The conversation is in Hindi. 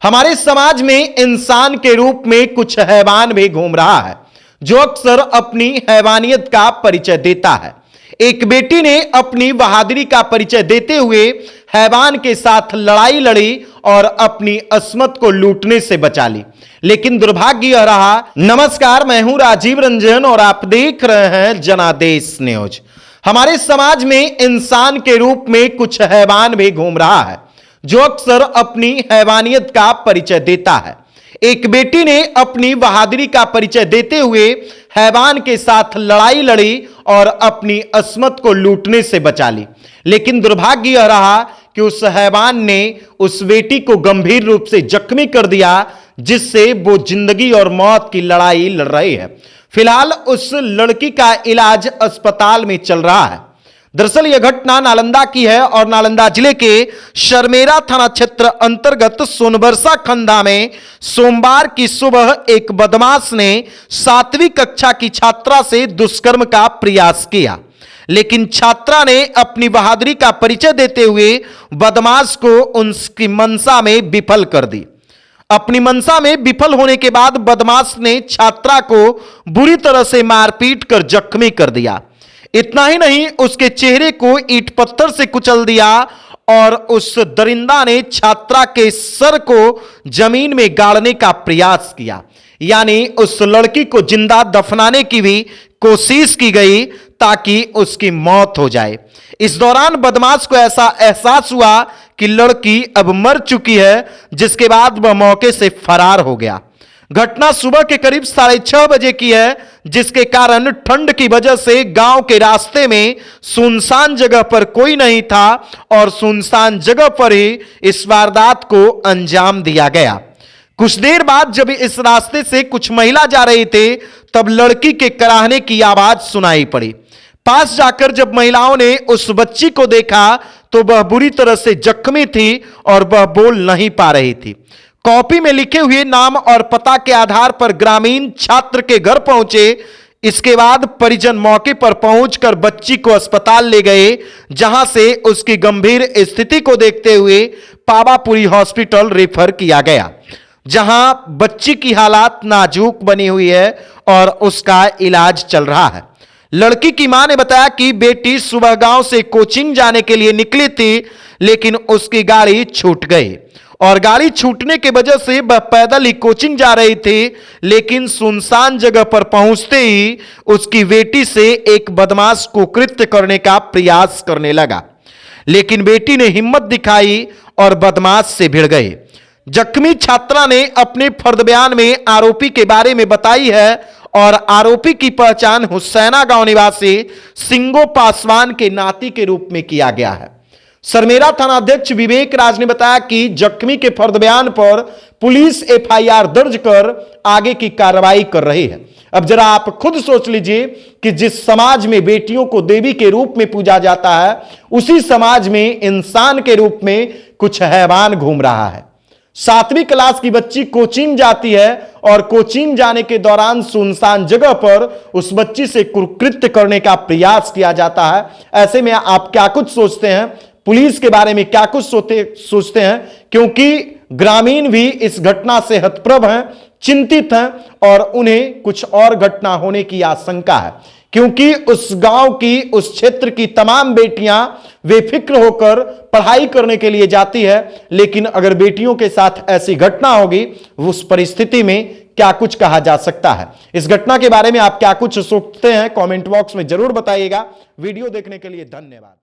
हमारे समाज में इंसान के रूप में कुछ हैवान भी घूम रहा है जो अक्सर अपनी हैवानियत का परिचय देता है। एक बेटी ने अपनी बहादुरी का परिचय देते हुए हैवान के साथ लड़ाई लड़ी और अपनी अस्मत को लूटने से बचा ली, लेकिन दुर्भाग्य यह रहा। नमस्कार, मैं हूं राजीव रंजन और आप देख रहे हैं जनादेश न्यूज। हमारे समाज में इंसान के रूप में कुछ हैवान भी घूम रहा है जो अक्सर अपनी हैवानियत का परिचय देता है। एक बेटी ने अपनी बहादुरी का परिचय देते हुए हैवान के साथ लड़ाई लड़ी और अपनी अस्मत को लूटने से बचा ली, लेकिन दुर्भाग्य यह रहा कि उस हैवान ने उस बेटी को गंभीर रूप से जख्मी कर दिया, जिससे वो जिंदगी और मौत की लड़ाई लड़ रही है। फिलहाल उस लड़की का इलाज अस्पताल में चल रहा है। दरअसल यह घटना नालंदा की है और नालंदा जिले के शर्मेरा थाना क्षेत्र अंतर्गत सोनबरसा खंदा में सोमवार की सुबह एक बदमाश ने 7वीं कक्षा की छात्रा से दुष्कर्म का प्रयास किया, लेकिन छात्रा ने अपनी बहादुरी का परिचय देते हुए बदमाश को उनकी मंशा में विफल कर दी। अपनी मंशा में विफल होने के बाद बदमाश ने छात्रा को बुरी तरह से मारपीट कर जख्मी कर दिया। इतना ही नहीं, उसके चेहरे को ईंट पत्थर से कुचल दिया और उस दरिंदा ने छात्रा के सर को जमीन में गाड़ने का प्रयास किया, यानी उस लड़की को जिंदा दफनाने की भी कोशिश की गई ताकि उसकी मौत हो जाए। इस दौरान बदमाश को ऐसा एहसास हुआ कि लड़की अब मर चुकी है, जिसके बाद वह मौके से फरार हो गया। घटना सुबह के करीब 6:30 बजे की है, जिसके कारण ठंड की वजह से गांव के रास्ते में सुनसान जगह पर कोई नहीं था और सुनसान जगह पर ही इस वारदात को अंजाम दिया गया। कुछ देर बाद जब इस रास्ते से कुछ महिला जा रही थे, तब लड़की के कराहने की आवाज सुनाई पड़ी। पास जाकर जब महिलाओं ने उस बच्ची को देखा तो वह बुरी तरह से जख्मी थी और वह बोल नहीं पा रही थी। कॉपी में लिखे हुए नाम और पता के आधार पर ग्रामीण छात्र के घर पहुंचे। इसके बाद परिजन मौके पर पहुंचकर बच्ची को अस्पताल ले गए, जहां से उसकी गंभीर स्थिति को देखते हुए पावापुरी हॉस्पिटल रेफर किया गया, जहां बच्ची की हालत नाजुक बनी हुई है और उसका इलाज चल रहा है। लड़की की मां ने बताया कि बेटी सुबह गांव से कोचिंग जाने के लिए निकली थी, लेकिन उसकी गाड़ी छूट गई और गाड़ी छूटने की वजह से वह पैदल ही कोचिंग जा रही थी, लेकिन सुनसान जगह पर पहुंचते ही उसकी बेटी से एक बदमाश कुकृत्य करने का प्रयास करने लगा, लेकिन बेटी ने हिम्मत दिखाई और बदमाश से भिड़ गए। जख्मी छात्रा ने अपने फर्द बयान में आरोपी के बारे में बताई है और आरोपी की पहचान हुसैना गांव निवासी सिंगो पासवान के नाती के रूप में किया गया है। सरमेरा थाना अध्यक्ष विवेक राज ने बताया कि जख्मी के फर्द बयान पर पुलिस एफआईआर दर्ज कर आगे की कार्रवाई कर रही है। अब जरा आप खुद सोच लीजिए कि जिस समाज में बेटियों को देवी के रूप में पूजा जाता है, उसी समाज में इंसान के रूप में कुछ हैवान घूम रहा है। 7वीं क्लास की बच्ची कोचिंग जाती है और कोचिंग जाने के दौरान सुनसान जगह पर उस बच्ची से कुकृत्य करने का प्रयास किया जाता है। ऐसे में आप क्या कुछ सोचते हैं, पुलिस के बारे में क्या कुछ सोचते हैं, क्योंकि ग्रामीण भी इस घटना से हतप्रभ हैं, चिंतित हैं और उन्हें कुछ और घटना होने की आशंका है, क्योंकि उस गांव की, उस क्षेत्र की तमाम बेटियां बेफिक्र होकर पढ़ाई करने के लिए जाती है, लेकिन अगर बेटियों के साथ ऐसी घटना होगी, उस परिस्थिति में क्या कुछ कहा जा सकता है। इस घटना के बारे में आप क्या कुछ सोचते हैं, कमेंट बॉक्स में जरूर बताइएगा। वीडियो देखने के लिए धन्यवाद।